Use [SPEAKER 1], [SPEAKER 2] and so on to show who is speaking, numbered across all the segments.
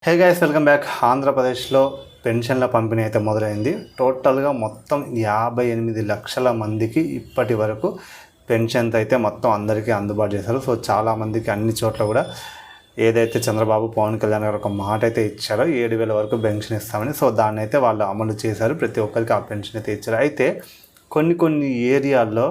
[SPEAKER 1] Hey guys, welcome back. ఆంధ్రప్రదేశ్లో పెన్షన్ల పంపిణీ అయితే మొదలైంది. టోటల్గా మొత్తం 58 లక్షల మందికి ఇప్పటి వరకు పెన్షన్స్ అయితే మొత్తం అందరికీ అందుబాటు చేశారు. సో చాలామందికి అన్ని చోట్ల కూడా ఏదైతే చంద్రబాబు, పవన్ కళ్యాణ్ గారు ఒక మాట అయితే ఇచ్చారో 7,000 వరకు పెన్షన్ ఇస్తామని, సో దాన్ని అయితే వాళ్ళు అమలు చేశారు. ప్రతి ఒక్కరికి ఆ పెన్షన్ అయితే ఇచ్చారు. అయితే కొన్ని ఏరియాల్లో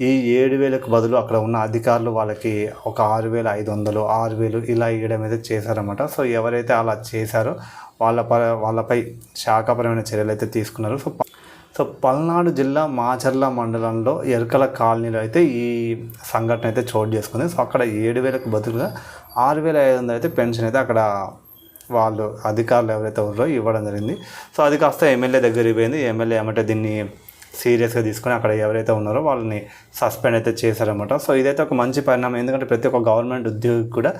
[SPEAKER 1] ఈ 7,000కు బదులు అక్కడ ఉన్న అధికారులు వాళ్ళకి ఒక 6,500, 6,000 ఇలా ఇవ్వడం అయితే చేశారన్నమాట. సో ఎవరైతే అలా చేశారో వాళ్ళపై శాఖాపరమైన చర్యలు అయితే తీసుకున్నారు. సో పల్నాడు జిల్లా మాచర్ల మండలంలో ఎర్కల కాలనీలో అయితే ఈ సంఘటన అయితే చోటు చేసుకుంది. సో అక్కడ 7,000కు బదులుగా 6,500 అయితే పెన్షన్ అయితే అక్కడ వాళ్ళు అధికారులు ఎవరైతే ఉన్నారో ఇవ్వడం జరిగింది. సో అది కాస్త ఎమ్మెల్యే దగ్గరికి పోయింది. ఎమ్మెల్యే ఏమంటే దీన్ని సీరియస్గా తీసుకొని అక్కడ ఎవరైతే ఉన్నారో వాళ్ళని సస్పెండ్ అయితే చేశారన్నమాట. సో ఇదైతే ఒక మంచి పరిణామం. ఎందుకంటే ప్రతి ఒక్క గవర్నమెంట్ ఉద్యోగికి కూడా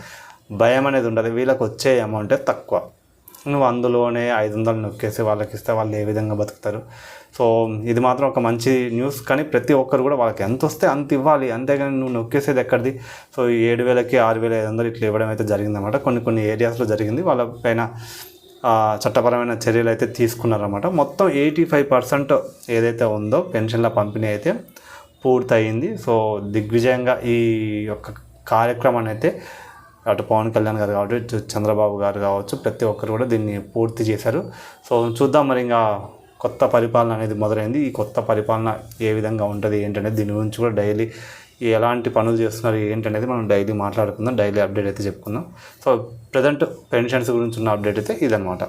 [SPEAKER 1] భయం అనేది ఉండదు. వీళ్ళకి వచ్చే అమౌంటే తక్కువ. నువ్వు అందులోనే 500 నొక్కేసి వాళ్ళకి ఇస్తే వాళ్ళు ఏ విధంగా బతుకుతారు? సో ఇది మాత్రం ఒక మంచి న్యూస్. కానీ ప్రతి ఒక్కరు కూడా వాళ్ళకి ఎంత వస్తే అంత ఇవ్వాలి, అంతేగాని నువ్వు నొక్కేసేది ఎక్కడిది? సో 7,000కి 6,500 ఇట్లా ఇవ్వడం అయితే జరిగిందన్నమాట. కొన్ని ఏరియాస్లో జరిగింది. వాళ్ళ పైన చట్టపరమైన చర్యలు అయితే తీసుకున్నారన్నమాట. మొత్తం 85% ఏదైతే ఉందో పెన్షన్ల పంపిణీ అయితే పూర్తయింది. సో దిగ్విజయంగా ఈ యొక్క కార్యక్రమాన్ని అయితే అటు పవన్ కళ్యాణ్ గారు కావచ్చు, ఇటు చంద్రబాబు గారు కావచ్చు, ప్రతి ఒక్కరు కూడా దీన్ని పూర్తి చేశారు. సో చూద్దాం మరి ఇంకా కొత్త పరిపాలన అనేది మొదలైంది. ఈ కొత్త పరిపాలన ఏ విధంగా ఉంటుంది ఏంటనేది దీని గురించి కూడా డైలీ ఎలాంటి పనులు చేస్తున్నారు ఏంటనేది మనం డైలీ మాట్లాడుకుందాం. డైలీ అప్డేట్ అయితే చెప్పుకుందాం. సో ప్రజెంట్ పెన్షన్స్ గురించి ఉన్న అప్డేట్ అయితే ఇదనమాట.